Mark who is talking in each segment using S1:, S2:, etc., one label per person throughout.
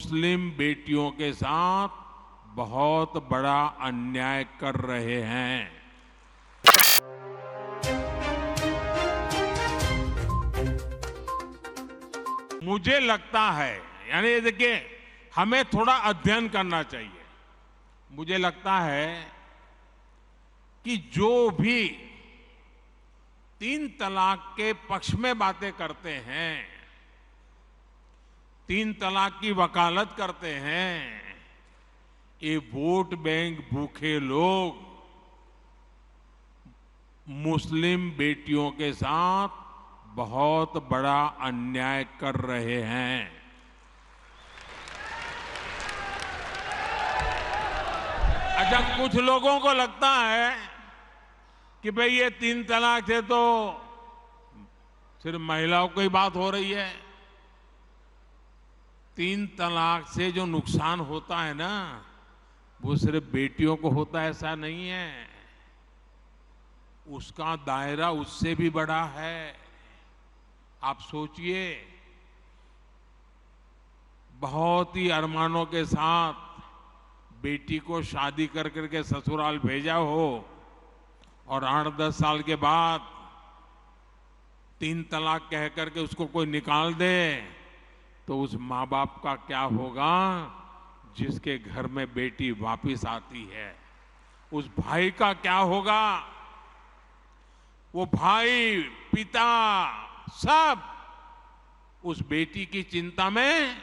S1: मुस्लिम बेटियों के साथ बहुत बड़ा अन्याय कर रहे हैं। मुझे लगता है, यानी ये देखिए, हमें थोड़ा अध्ययन करना चाहिए। मुझे लगता है कि जो भी 3 तलाक के पक्ष में बातें करते हैं, 3 तलाक की वकालत करते हैं, ये वोट बैंक भूखे लोग मुस्लिम बेटियों के साथ बहुत बड़ा अन्याय कर रहे हैं। अच्छा, कुछ लोगों को लगता है कि भाई ये 3 तलाक से तो सिर्फ महिलाओं की बात हो रही है। 3 तलाक से जो नुकसान होता है ना, वो सिर्फ बेटियों को होता है ऐसा नहीं है, उसका दायरा उससे भी बड़ा है। आप सोचिए, बहुत ही अरमानों के साथ बेटी को शादी कर करके ससुराल भेजा हो और 8-10 साल के बाद 3 तलाक कह करके उसको कोई निकाल दे, तो उस माँ बाप का क्या होगा जिसके घर में बेटी वापस आती है? उस भाई का क्या होगा? वो भाई, पिता, सब उस बेटी की चिंता में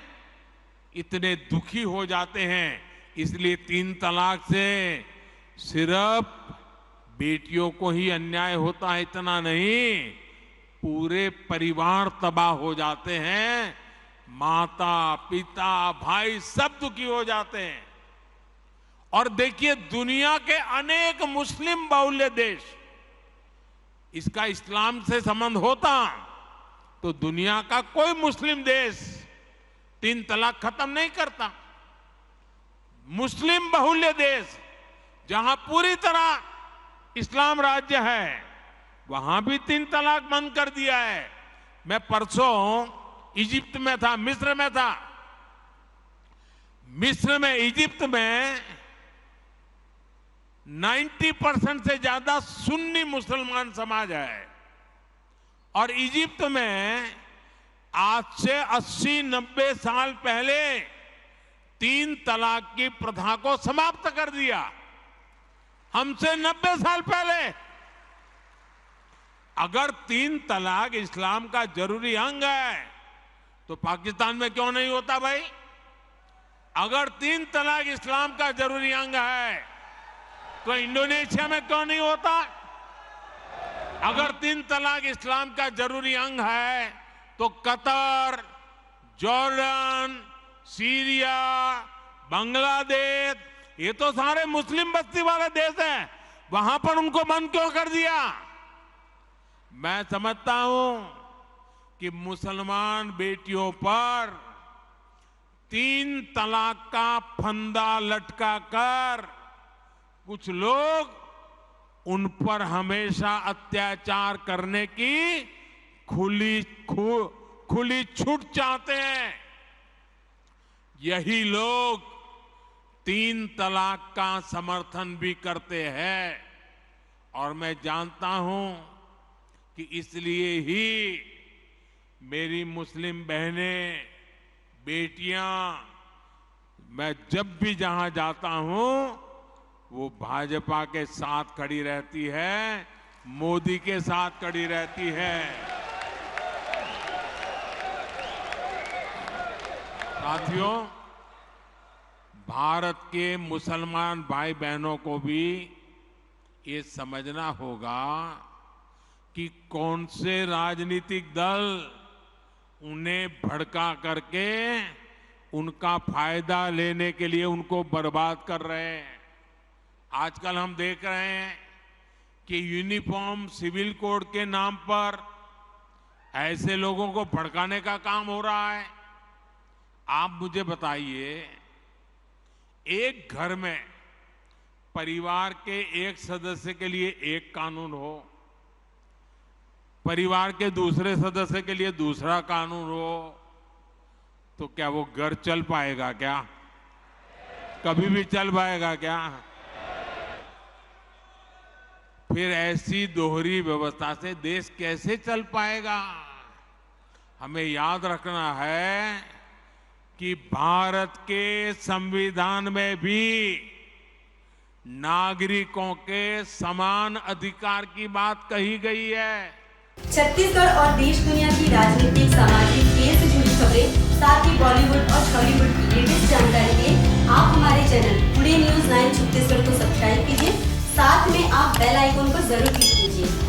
S1: इतने दुखी हो जाते हैं। इसलिए 3 तलाक से सिर्फ बेटियों को ही अन्याय होता है इतना नहीं, पूरे परिवार तबाह हो जाते हैं। माता, पिता, भाई सब दुखी हो जाते हैं। और देखिए, दुनिया के अनेक मुस्लिम बाहुल्य देश, इसका इस्लाम से संबंध होता तो दुनिया का कोई मुस्लिम देश 3 तलाक खत्म नहीं करता। मुस्लिम बाहुल्य देश जहां पूरी तरह इस्लाम राज्य है, वहां भी 3 तलाक बंद कर दिया है। मैं परसों इजिप्ट में था, मिस्र में था। मिस्र में, इजिप्ट में 90% से ज्यादा सुन्नी मुसलमान समाज है और इजिप्ट में आज से 80-90 साल पहले 3 तलाक की प्रथा को समाप्त कर दिया। हमसे 90 साल पहले। अगर 3 तलाक इस्लाम का जरूरी अंग है तो पाकिस्तान में क्यों नहीं होता भाई? अगर 3 तलाक इस्लाम का जरूरी अंग है तो इंडोनेशिया में क्यों नहीं होता? अगर 3 तलाक इस्लाम का जरूरी अंग है तो कतर, जॉर्डन, सीरिया, बांग्लादेश, ये तो सारे मुस्लिम बस्ती वाले देश हैं, वहां पर उनको बंद क्यों कर दिया? मैं समझता हूं कि मुसलमान बेटियों पर 3 तलाक का फंदा लटका कर कुछ लोग उन पर हमेशा अत्याचार करने की खुली छूट चाहते हैं। यही लोग 3 तलाक का समर्थन भी करते हैं और मैं जानता हूं कि इसलिए ही मेरी मुस्लिम बहनें, बेटियां, मैं जब भी जहां जाता हूं वो भाजपा के साथ खड़ी रहती है, मोदी के साथ खड़ी रहती है। साथियों, भारत के मुसलमान भाई बहनों को भी ये समझना होगा कि कौन से राजनीतिक दल उन्हें भड़का करके उनका फायदा लेने के लिए उनको बर्बाद कर रहे हैं। आजकल हम देख रहे हैं कि यूनिफॉर्म सिविल कोड के नाम पर ऐसे लोगों को भड़काने का काम हो रहा है। आप मुझे बताइए, एक घर में परिवार के एक सदस्य के लिए एक कानून हो, परिवार के दूसरे सदस्य के लिए दूसरा कानून हो, तो क्या वो घर चल पाएगा क्या? कभी भी चल पाएगा क्या? फिर ऐसी दोहरी व्यवस्था से देश कैसे चल पाएगा? हमें याद रखना है कि भारत के संविधान में भी नागरिकों के समान अधिकार की बात कही गई है।
S2: छत्तीसगढ़ और देश दुनिया की राजनीतिक, सामाजिक, खेल से जुड़ी खबरें, साथ ही बॉलीवुड और हॉलीवुड की लेटेस्ट जानकारी के लिए आप हमारे चैनल टुडे न्यूज़ 9 छत्तीसगढ़ को सब्सक्राइब कीजिए। साथ में आप बेल आइकन को जरूर क्लिक कीजिए।